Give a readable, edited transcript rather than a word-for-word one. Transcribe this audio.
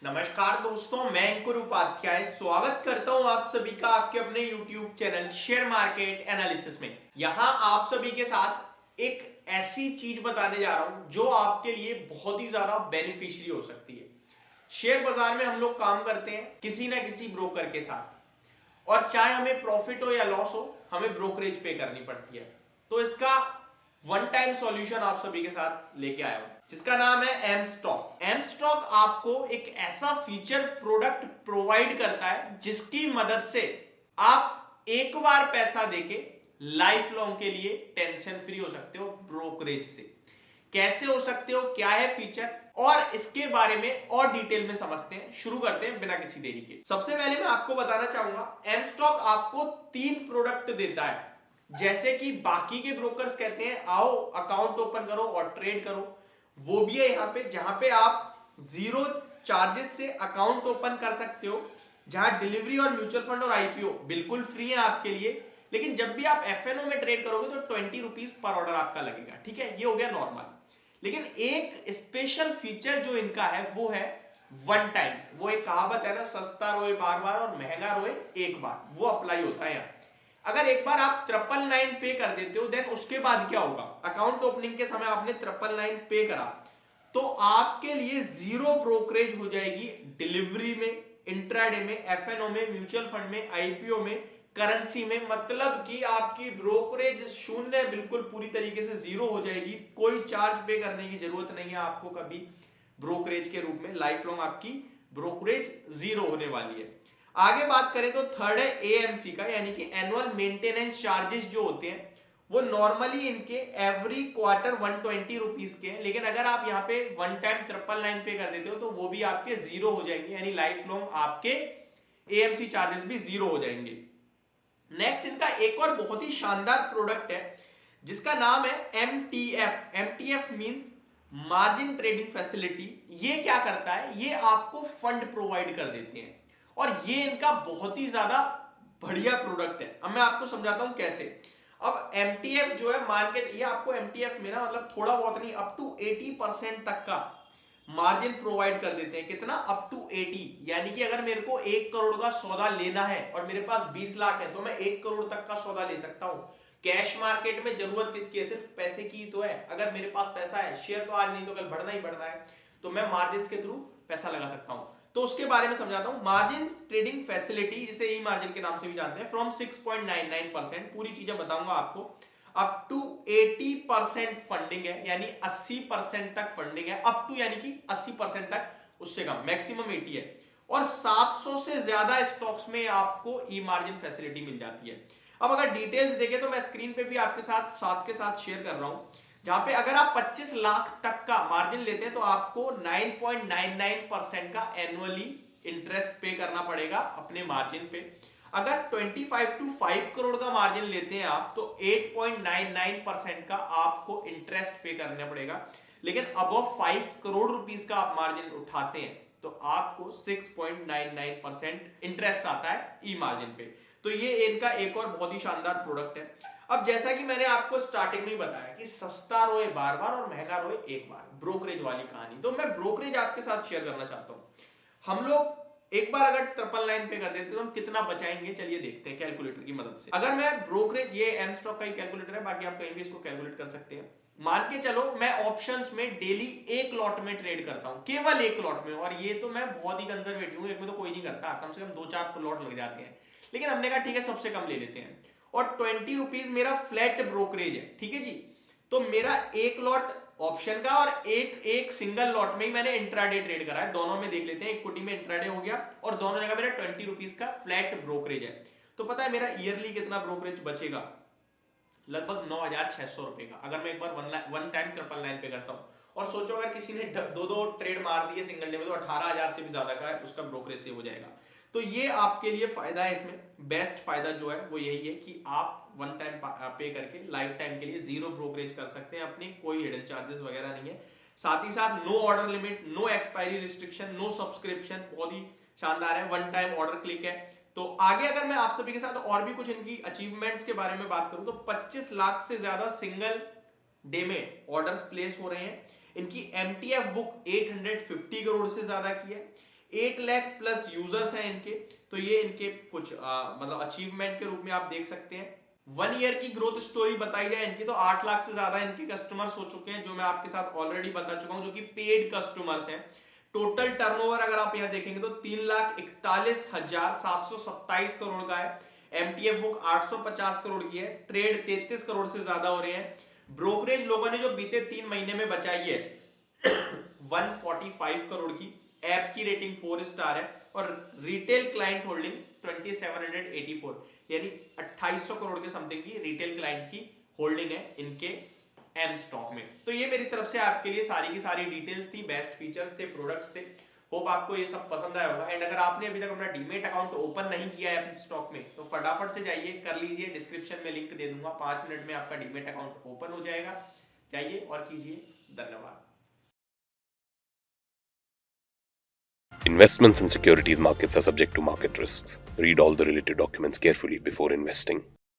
नमस्कार दोस्तों, मैं अंकुर उपाध्याय स्वागत करता हूं आप सभी का आपके अपने YouTube channel share market analysis में। यहां आप सभी के साथ एक ऐसी चीज बताने जा रहा हूं जो आपके लिए बहुत ही ज्यादा बेनिफिशियरी हो सकती है। शेयर बाजार में हम लोग काम करते हैं किसी ना किसी ब्रोकर के साथ, और चाहे हमें प्रॉफिट हो या लॉस हो, हमें ब्रोकरेज पे करनी पड़ती है। तो इसका वन टाइम सॉल्यूशन आप सभी के साथ लेके आया हूं, जिसका नाम है एम स्टॉक। एम स्टॉक आपको एक ऐसा फीचर प्रोडक्ट प्रोवाइड करता है जिसकी मदद से आप एक बार पैसा देके लाइफ लॉन्ग के लिए टेंशन फ्री हो सकते हो ब्रोकरेज से। कैसे हो सकते हो, क्या है फीचर, और इसके बारे में और डिटेल में समझते हैं। शुरू करते हैं बिना किसी देरी के। सबसे पहले मैं आपको बताना चाहूंगा, एम स्टॉक आपको 3 प्रोडक्ट देता है। जैसे कि बाकी के ब्रोकर्स कहते हैं आओ अकाउंट ओपन करो और ट्रेड करो, वो भी है यहाँ पे, जहां पे आप जीरो चार्जेस से अकाउंट ओपन कर सकते हो, जहां डिलीवरी और म्यूचुअल फंड और आईपीओ बिल्कुल फ्री है आपके लिए। लेकिन जब भी आप एफएनओ में ट्रेड करोगे तो 20 रुपीज पर ऑर्डर आपका लगेगा। ठीक है, ये हो गया नॉर्मल। लेकिन एक स्पेशल फीचर जो इनका है वो है वन टाइम। वो एक कहावत है ना, सस्ता रोए बार बार और महंगा रोए एक बार, वो अप्लाई होता है यहाँ। अगर एक बार आप 999 पे कर देते हो, देन उसके बाद क्या होगा, अकाउंट ओपनिंग के समय आपने 999 पे करा तो आपके लिए जीरो ब्रोकरेज हो जाएगी डिलीवरी में, इंट्राडे में, एफएनओ में, म्यूचुअल फंड में, आईपीओ में, करेंसी में। मतलब कि आपकी ब्रोकरेज शून्य, बिल्कुल पूरी तरीके से जीरो हो जाएगी। कोई चार्ज पे करने की जरूरत नहीं है आपको कभी ब्रोकरेज के रूप में। लाइफ लॉन्ग आपकी ब्रोकरेज जीरो होने वाली है। आगे बात करें तो थर्ड है एएमसी का, यानी कि एनुअल मेंटेनेंस चार्जेस जो होते हैं वो नॉर्मली इनके एवरी क्वार्टर 120 रुपीज के हैं। लेकिन अगर आप यहाँ पे वन टाइम 999 पे कर देते हो तो वो भी आपके जीरो हो जाएंगे, यानी लाइफ लॉन्ग आपके एएमसी चार्जेस भी जीरो हो जाएंगे। नेक्स्ट इनका एक और बहुत ही शानदार प्रोडक्ट है जिसका नाम है MTF. MTF means margin trading facility. ये क्या करता है, ये आपको फंड प्रोवाइड कर देते हैं, और ये इनका बहुत ही ज्यादा बढ़िया प्रोडक्ट है। अब मैं आपको समझाता हूं कैसे। अब एमटीएफ जो है, मान के ये आपको एमटीएफ में ना, मतलब थोड़ा बहुत नहीं, अप टू 80% तक का मार्जिन प्रोवाइड कर देते हैं। कितना, अप टू 80। यानी कि अगर मेरे को 1 करोड़ का सौदा लेना है और मेरे पास 20 लाख है तो मैं 1 करोड़ तक का सौदा ले सकता हूं। कैश मार्केट में जरूरत किसकी है, सिर्फ पैसे की तो है। अगर मेरे पास पैसा है, शेयर तो आज नहीं तो कल बढ़ना ही बढ़ना है, तो मैं मार्जिन के थ्रू पैसा लगा सकता हूं। तो उसके बारे में समझाता हूं। मार्जिन ट्रेडिंग फैसिलिटी, जिसे ई मार्जिन के नाम से भी जानते हैं, फ्रॉम 6.99%, पूरी चीजें बताऊंगा आपको, अप टू 80% फंडिंग है, यानी 80% तक फंडिंग है। अप टू यानी कि 80% तक, उससे कम, मैक्सिमम 80 है। और 700 से ज्यादा स्टॉक्स में आपको ई मार्जिन फैसिलिटी मिल जाती है। अब अगर डिटेल्स देखें तो मैं स्क्रीन पे भी आपके साथ के साथ शेयर कर रहा हूं, जहां पे अगर आप 25 लाख तक का मार्जिन लेते हैं तो आपको 9.99% का एनुअली इंटरेस्ट पे करना पड़ेगा अपने मार्जिन पे। अगर 25 टू 5 करोड़ का मार्जिन लेते हैं आप तो 8.99% का आपको इंटरेस्ट पे करना पड़ेगा। लेकिन अबव 5 करोड़ रुपीस का आप मार्जिन उठाते हैं तो आपको 6.99% इंटरेस्ट आता है ई मार्जिन पे। तो ये इनका एक और बहुत ही शानदार प्रोडक्ट है। अब जैसा कि मैंने आपको स्टार्टिंग में बताया कि सस्ता रोए बार बार और महंगा रोए एक बार, ब्रोकरेज वाली कहानी, तो मैं ब्रोकरेज आपके साथ शेयर करना चाहता हूं। हम लोग एक बार अगर 999 पे कर देते तो हम कितना बचाएंगे, चलिए देखते हैं कैलकुलेटर की मदद से। अगर मैं ब्रोकरेज, ये एम स्टॉक का ही कैलकुलेटर है, बाकी आप कहीं भी इसको कैलकुलेट कर सकते हैं। मान के चलो मैं ऑप्शंस में डेली एक लॉट में ट्रेड करता हूं, केवल एक लॉट में, और ये तो मैं बहुत ही कंजर्वेटिव हूं, एक में तो कोई नहीं करता, कम से कम 2-4 लॉट लग जाते हैं। लेकिन हमने कहा ठीक है सबसे कम ले लेते हैं, और 20 रुपीज मेरा फ्लैट ब्रोकरेज है। ठीक है जी, तो मेरा एक लॉट ऑप्शन का और एक सिंगल लॉट में ही मैंने इंट्राडे ट्रेड करा है। दोनों में देख लेते हैं, इक्विटी में इंट्राडे हो गया और दोनों जगह मेरा 20 रुपीज का फ्लैट ब्रोकरेज है। तो पता है मेरा ईयरली कितना ब्रोकरेज बचेगा, लगभग 9,600 रुपए का, अगर मैं एक बार वन टाइम 999 पे करता हूं। और सोचो अगर किसी ने दो ट्रेड मार दिए सिंगल डे में तो 18,000 से भी ज्यादा का उसका ब्रोकरेज सेव हो जाएगा। तो ये आपके लिए फायदा है। इसमें बेस्ट फायदा जो है वो यही है कि आप वन टाइम पे करके लाइफ टाइम के लिए जीरो ब्रोकरेज कर सकते हैं अपने, कोई हिडन चार्जेस वगैरह नहीं है। साथ ही साथ no order limit, no expiry restriction, no subscription, बहुत ही शानदार है। वन टाइम ऑर्डर क्लिक है। तो आगे अगर मैं आप सभी के साथ और भी कुछ इनकी अचीवमेंट्स के बारे में बात करूं तो 25 लाख से ज्यादा सिंगल डे में ऑर्डर्स प्लेस हो रहे हैं। इनकी एमटीएफ बुक 850 करोड़ से ज्यादा की है। 8 लाख प्लस यूजर्स हैं इनके। तो ये इनके कुछ मतलब अचीवमेंट के रूप में आप देख सकते हैं। 1 ईयर की ग्रोथ स्टोरी बताई जाए इनकी तो 8 लाख से ज्यादा इनके कस्टमर्स हो चुके हैं, जो मैं आपके साथ ऑलरेडी बता चुका हूं, जो कि पेड कस्टमर्स हैं। टोटल टर्नओवर अगर आप यहां देखेंगे तो 3,41,727 करोड़ का है। एमटीएफ बुक 850 करोड़ की है। ट्रेड 33 करोड़ से ज्यादा हो रहे हैं। ब्रोकरेज लोगों ने जो बीते 3 महीने में बचाई है 145 करोड़ की। ऐप की रेटिंग 4 स्टार है और रिटेल क्लाइंट होल्डिंग 2784 यानी 2800 करोड़ के समथिंग की रिटेल क्लाइंट की होल्डिंग है इनके एम स्टॉक में। तो ये मेरी तरफ से आपके लिए सारी की सारी डिटेल्स थी, बेस्ट फीचर्स थे, प्रोडक्ट्स थे। होप आपको ये सब पसंद आया होगा। एंड अगर आपने अभी तक अपना डीमेट अकाउंट ओपन नहीं किया है अपने स्टॉक में तो फटाफट से जाइए कर लीजिए। डिस्क्रिप्शन में लिंक दे दूंगा, 5 मिनट में आपका डीमेट अकाउंट ओपन हो जाएगा। जाइए और कीजिए। धन्यवाद। Investments in securities markets are subject to market risks. Read all the related documents carefully before investing.